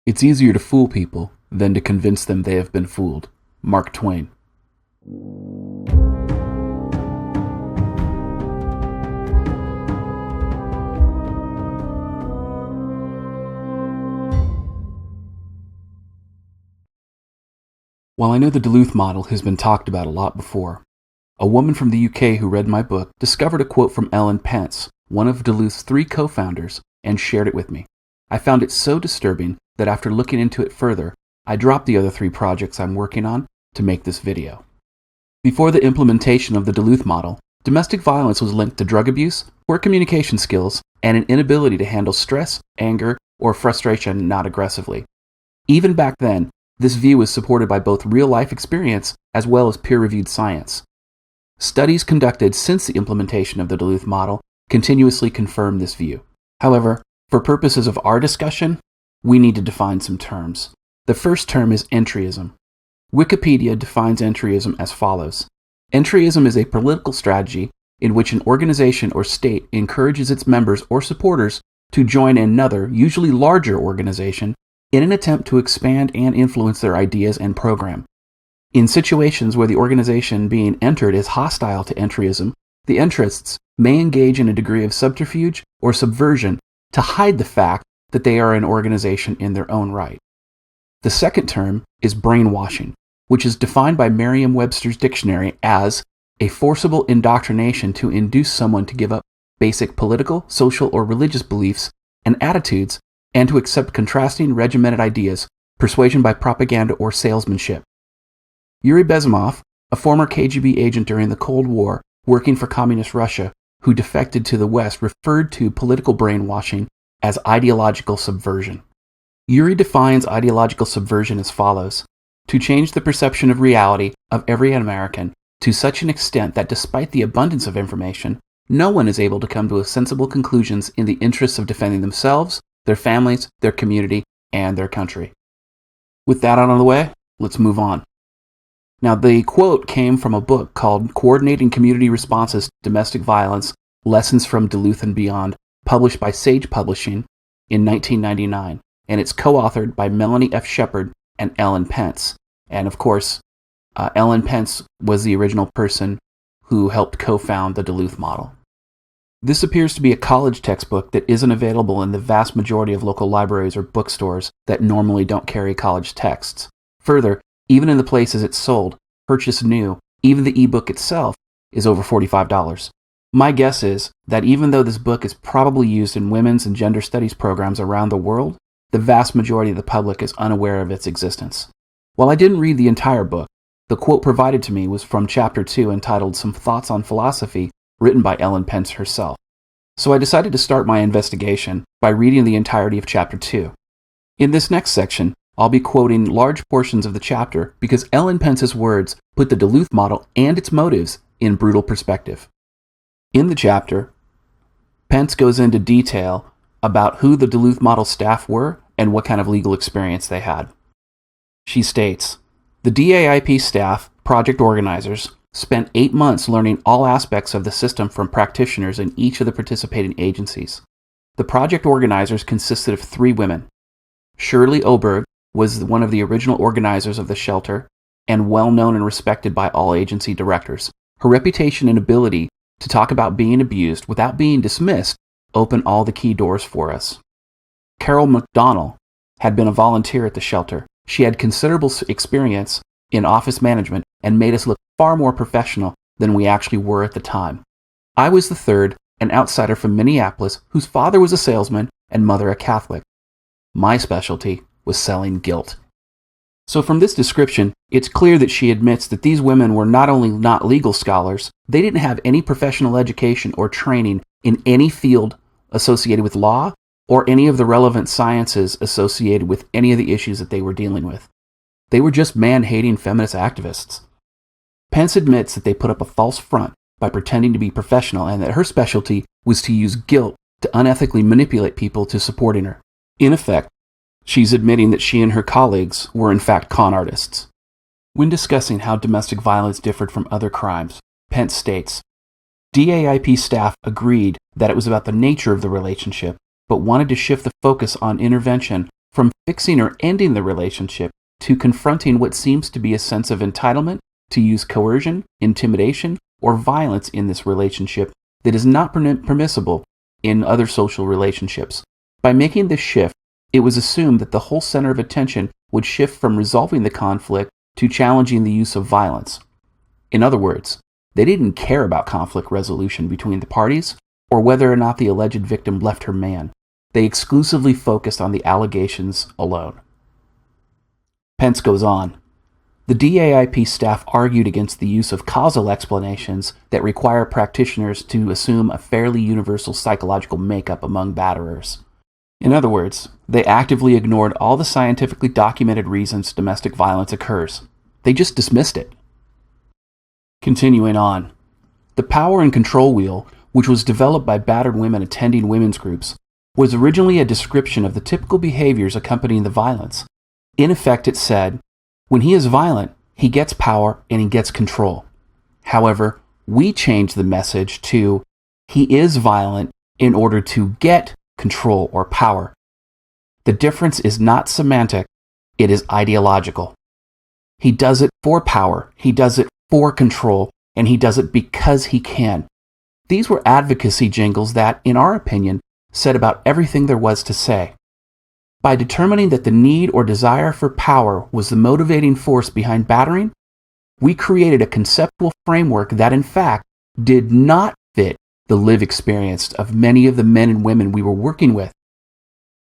It's easier to fool people than to convince them they have been fooled. Mark Twain. While I know the Duluth model has been talked about a lot before, a woman from the UK who read my book discovered a quote from Ellen Pence, one of Duluth's 3 co-founders, and shared it with me. I found it so disturbing that after looking into it further, I dropped the other 3 projects I'm working on to make this video. Before the implementation of the Duluth model, domestic violence was linked to drug abuse, poor communication skills, and an inability to handle stress, anger, or frustration not aggressively. Even back then, this view is supported by both real-life experience as well as peer-reviewed science. Studies conducted since the implementation of the Duluth model continuously confirm this view. However, for purposes of our discussion, we need to define some terms. The first term is entryism. Wikipedia defines entryism as follows. Entryism is a political strategy in which an organization or state encourages its members or supporters to join another, usually larger organization in an attempt to expand and influence their ideas and program. In situations where the organization being entered is hostile to entryism, the entrists may engage in a degree of subterfuge or subversion to hide the fact that they are an organization in their own right. The second term is brainwashing, which is defined by Merriam-Webster's dictionary as a forcible indoctrination to induce someone to give up basic political, social, or religious beliefs and attitudes and to accept contrasting regimented ideas, persuasion by propaganda or salesmanship. Yuri Bezmenov, a former KGB agent during the Cold War working for Communist Russia who defected to the West, referred to political brainwashing as ideological subversion. Yuri defines ideological subversion as follows: to change the perception of reality of every American to such an extent that despite the abundance of information, no one is able to come to sensible conclusions in the interests of defending themselves, their families, their community, and their country. With that out of the way, let's move on. Now, the quote came from a book called Coordinating Community Responses to Domestic Violence, Lessons from Duluth and Beyond, published by Sage Publishing in 1999, and it's co-authored by Melanie F. Shepard and Ellen Pence. And of course, Ellen Pence was the original person who helped co-found the Duluth model. This appears to be a college textbook that isn't available in the vast majority of local libraries or bookstores that normally don't carry college texts. Further, even in the places it's sold, purchased new, even the ebook itself is over $45. My guess is that even though this book is probably used in women's and gender studies programs around the world, the vast majority of the public is unaware of its existence. While I didn't read the entire book, the quote provided to me was from Chapter 2 entitled Some Thoughts on Philosophy, written by Ellen Pence herself. So I decided to start my investigation by reading the entirety of Chapter 2. In this next section, I'll be quoting large portions of the chapter because Ellen Pence's words put the Duluth model and its motives in brutal perspective. In the chapter, Pence goes into detail about who the Duluth model staff were and what kind of legal experience they had. She states, the DAIP staff, project organizers, spent 8 months learning all aspects of the system from practitioners in each of the participating agencies. The project organizers consisted of 3 women. Shirley Oberg was one of the original organizers of the shelter and well known and respected by all agency directors. Her reputation and ability to talk about being abused without being dismissed opened all the key doors for us. Carol McDonnell had been a volunteer at the shelter. She had considerable experience in office management and made us look far more professional than we actually were at the time. I was the third, an outsider from Minneapolis whose father was a salesman and mother a Catholic. My specialty was selling guilt. So from this description, it's clear that she admits that these women were not only not legal scholars, they didn't have any professional education or training in any field associated with law or any of the relevant sciences associated with any of the issues that they were dealing with. They were just man-hating feminist activists. Pence admits that they put up a false front by pretending to be professional and that her specialty was to use guilt to unethically manipulate people to supporting her. In effect, she's admitting that she and her colleagues were in fact con artists. When discussing how domestic violence differed from other crimes, Pence states, DAIP staff agreed that it was about the nature of the relationship, but wanted to shift the focus on intervention from fixing or ending the relationship to confronting what seems to be a sense of entitlement to use coercion, intimidation, or violence in this relationship that is not permissible in other social relationships. By making this shift, it was assumed that the whole center of attention would shift from resolving the conflict to challenging the use of violence. In other words, they didn't care about conflict resolution between the parties or whether or not the alleged victim left her man. They exclusively focused on the allegations alone. Pence goes on. The DAIP staff argued against the use of causal explanations that require practitioners to assume a fairly universal psychological makeup among batterers. In other words, they actively ignored all the scientifically documented reasons domestic violence occurs. They just dismissed it. Continuing on. The power and control wheel, which was developed by battered women attending women's groups, was originally a description of the typical behaviors accompanying the violence. In effect, it said, when he is violent, he gets power and he gets control. However, we changed the message to, he is violent in order to get control or power. The difference is not semantic, it is ideological. He does it for power, he does it for control, and he does it because he can. These were advocacy jingles that, in our opinion, said about everything there was to say. By determining that the need or desire for power was the motivating force behind battering, we created a conceptual framework that, in fact, did not fit the lived experience of many of the men and women we were working with.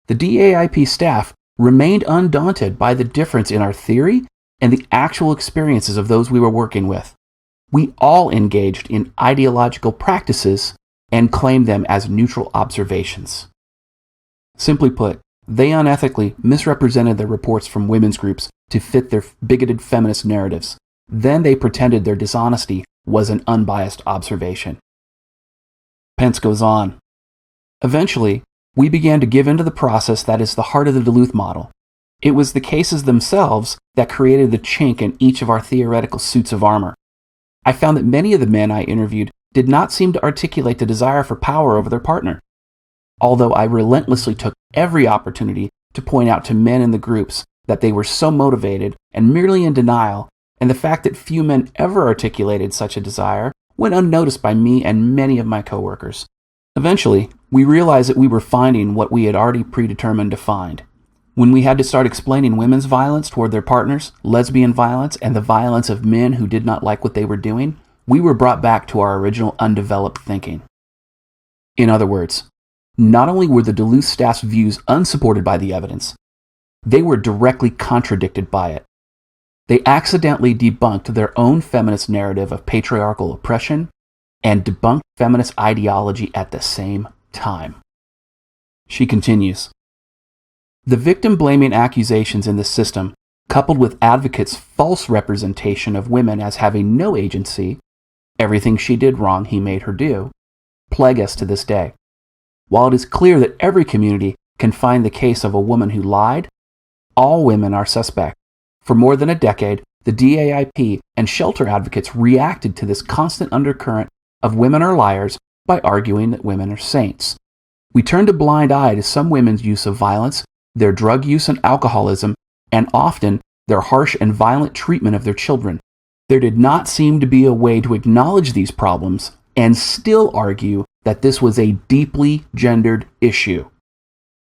The DAIP staff remained undaunted by the difference in our theory and the actual experiences of those we were working with. We all engaged in ideological practices and claimed them as neutral observations. Simply put, they unethically misrepresented the reports from women's groups to fit their bigoted feminist narratives. Then they pretended their dishonesty was an unbiased observation. Pence goes on. Eventually, we began to give into the process that is the heart of the Duluth model. It was the cases themselves that created the chink in each of our theoretical suits of armor. I found that many of the men I interviewed did not seem to articulate the desire for power over their partner. Although I relentlessly took every opportunity to point out to men in the groups that they were so motivated and merely in denial, and the fact that few men ever articulated such a desire went unnoticed by me and many of my coworkers. Eventually, we realized that we were finding what we had already predetermined to find. When we had to start explaining women's violence toward their partners, lesbian violence, and the violence of men who did not like what they were doing, we were brought back to our original undeveloped thinking. In other words, not only were the Duluth staff's views unsupported by the evidence, they were directly contradicted by it. They accidentally debunked their own feminist narrative of patriarchal oppression and debunked feminist ideology at the same time. She continues. The victim-blaming accusations in the system, coupled with advocates' false representation of women as having no agency, everything she did wrong he made her do, plague us to this day. While it is clear that every community can find the case of a woman who lied, all women are suspect. For more than a decade, the DAIP and shelter advocates reacted to this constant undercurrent of women are liars by arguing that women are saints. We turned a blind eye to some women's use of violence, their drug use and alcoholism, and often their harsh and violent treatment of their children. There did not seem to be a way to acknowledge these problems and still argue that this was a deeply gendered issue.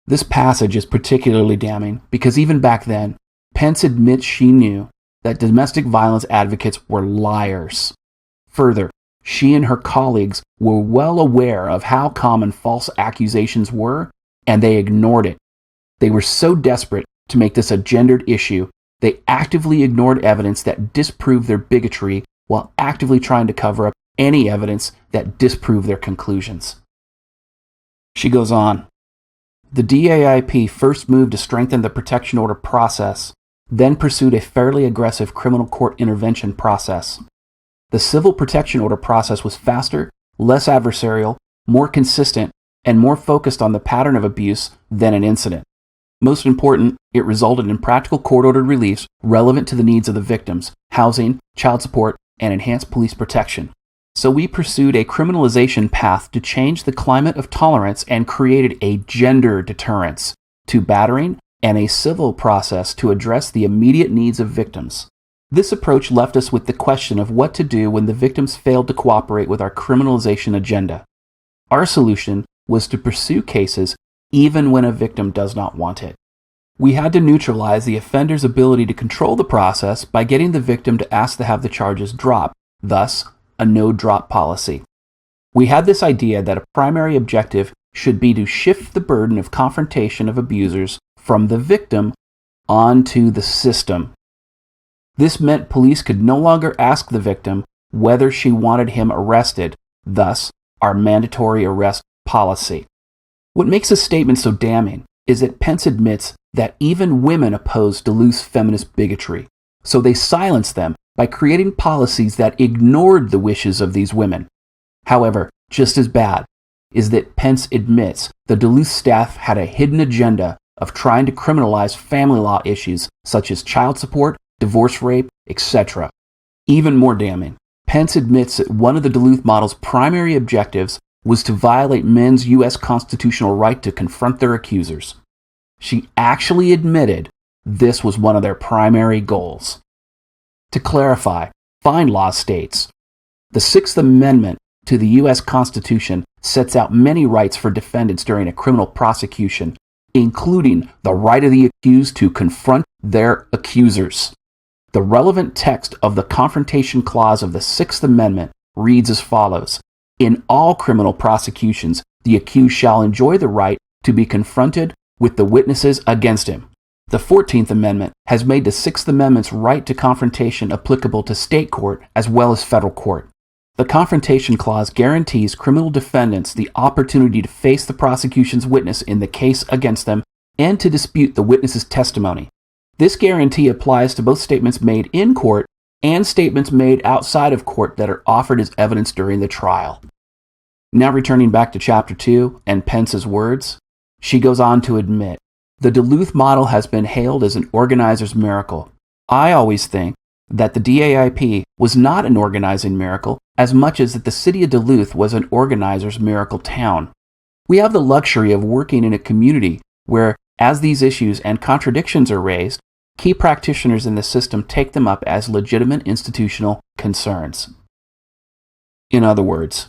This passage is particularly damning because even back then, Pence admits she knew that domestic violence advocates were liars. Further, she and her colleagues were well aware of how common false accusations were, and they ignored it. They were so desperate to make this a gendered issue, they actively ignored evidence that disproved their bigotry while actively trying to cover up any evidence that disproved their conclusions. She goes on. The DAIP first moved to strengthen the protection order process, then pursued a fairly aggressive criminal court intervention process. The civil protection order process was faster, less adversarial, more consistent, and more focused on the pattern of abuse than an incident. Most important, it resulted in practical court-ordered reliefs relevant to the needs of the victims, housing, child support, and enhanced police protection. So we pursued a criminalization path to change the climate of tolerance and created a gender deterrence to battering and a civil process to address the immediate needs of victims. This approach left us with the question of what to do when the victims failed to cooperate with our criminalization agenda. Our solution was to pursue cases even when a victim does not want it. We had to neutralize the offender's ability to control the process by getting the victim to ask to have the charges dropped, thus, a no-drop policy. We had this idea that a primary objective should be to shift the burden of confrontation of abusers from the victim onto the system. This meant police could no longer ask the victim whether she wanted him arrested, thus, our mandatory arrest policy. What makes this statement so damning is that Pence admits that even women oppose Duluth's feminist bigotry, so they silenced them by creating policies that ignored the wishes of these women. However, just as bad is that Pence admits the Duluth staff had a hidden agenda of trying to criminalize family law issues such as child support, divorce rape, etc. Even more damning, Pence admits that one of the Duluth model's primary objectives was to violate men's U.S. constitutional right to confront their accusers. She actually admitted this was one of their primary goals. To clarify, fine law states, the Sixth Amendment to the U.S. Constitution sets out many rights for defendants during a criminal prosecution, including the right of the accused to confront their accusers. The relevant text of the Confrontation Clause of the Sixth Amendment reads as follows: in all criminal prosecutions, the accused shall enjoy the right to be confronted with the witnesses against him. The 14th Amendment has made the Sixth Amendment's right to confrontation applicable to state court as well as federal court. The Confrontation Clause guarantees criminal defendants the opportunity to face the prosecution's witness in the case against them and to dispute the witness's testimony. This guarantee applies to both statements made in court and statements made outside of court that are offered as evidence during the trial. Now returning back to Chapter 2 and Pence's words, she goes on to admit, the Duluth model has been hailed as an organizer's miracle. I always think that the DAIP was not an organizing miracle as much as that the city of Duluth was an organizer's miracle town. We have the luxury of working in a community where, as these issues and contradictions are raised, key practitioners in the system take them up as legitimate institutional concerns. In other words,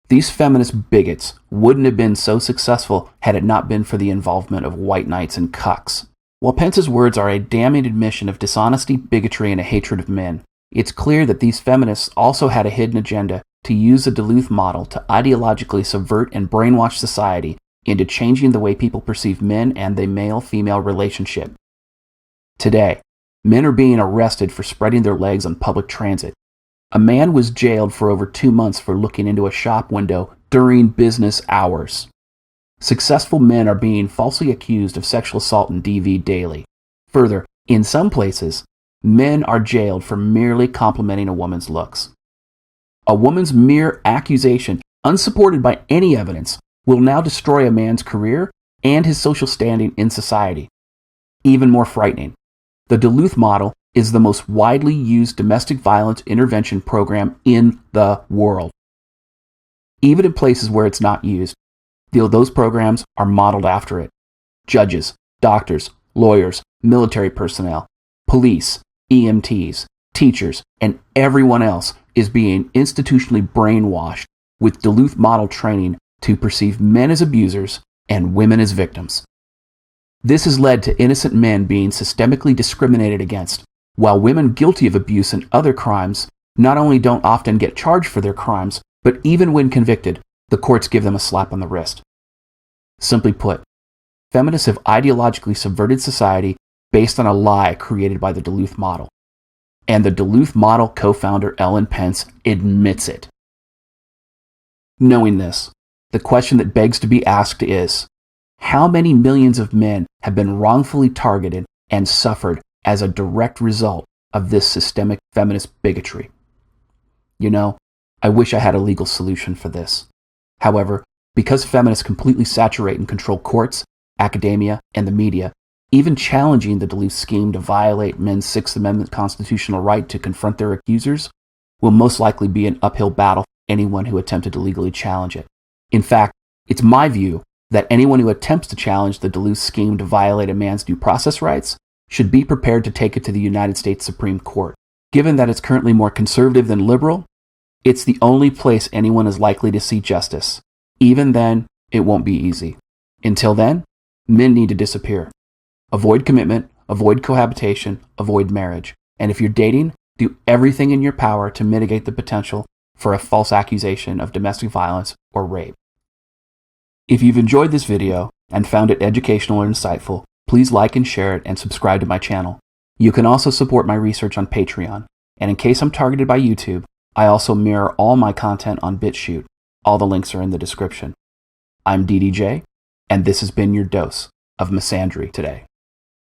these feminist bigots wouldn't have been so successful had it not been for the involvement of white knights and cucks. While Pence's words are a damning admission of dishonesty, bigotry, and a hatred of men, it's clear that these feminists also had a hidden agenda to use the Duluth model to ideologically subvert and brainwash society into changing the way people perceive men and the male-female relationship. Today, men are being arrested for spreading their legs on public transit. A man was jailed for over 2 months for looking into a shop window during business hours. Successful men are being falsely accused of sexual assault and DV daily. Further, in some places, men are jailed for merely complimenting a woman's looks. A woman's mere accusation, unsupported by any evidence, will now destroy a man's career and his social standing in society. Even more frightening, the Duluth model is the most widely used domestic violence intervention program in the world. Even in places where it's not used, those programs are modeled after it. Judges, doctors, lawyers, military personnel, police, EMTs, teachers, and everyone else is being institutionally brainwashed with Duluth model training to perceive men as abusers and women as victims. This has led to innocent men being systemically discriminated against, while women guilty of abuse and other crimes not only don't often get charged for their crimes, but even when convicted, the courts give them a slap on the wrist. Simply put, feminists have ideologically subverted society based on a lie created by the Duluth model. And the Duluth model co-founder Ellen Pence admits it. Knowing this, the question that begs to be asked is, how many millions of men have been wrongfully targeted and suffered as a direct result of this systemic feminist bigotry? You know, I wish I had a legal solution for this. However, because feminists completely saturate and control courts, academia, and the media, even challenging the Duluth scheme to violate men's Sixth Amendment constitutional right to confront their accusers will most likely be an uphill battle for anyone who attempted to legally challenge it. In fact, it's my view that anyone who attempts to challenge the Duluth scheme to violate a man's due process rights should be prepared to take it to the United States Supreme Court. Given that it's currently more conservative than liberal, it's the only place anyone is likely to see justice. Even then, it won't be easy. Until then, men need to disappear. Avoid commitment, avoid cohabitation, avoid marriage. And if you're dating, do everything in your power to mitigate the potential for a false accusation of domestic violence or rape. If you've enjoyed this video and found it educational or insightful, please like and share it and subscribe to my channel. You can also support my research on Patreon. And in case I'm targeted by YouTube, I also mirror all my content on Bitchute. All the links are in the description. I'm DDJ, and this has been your dose of misandry today.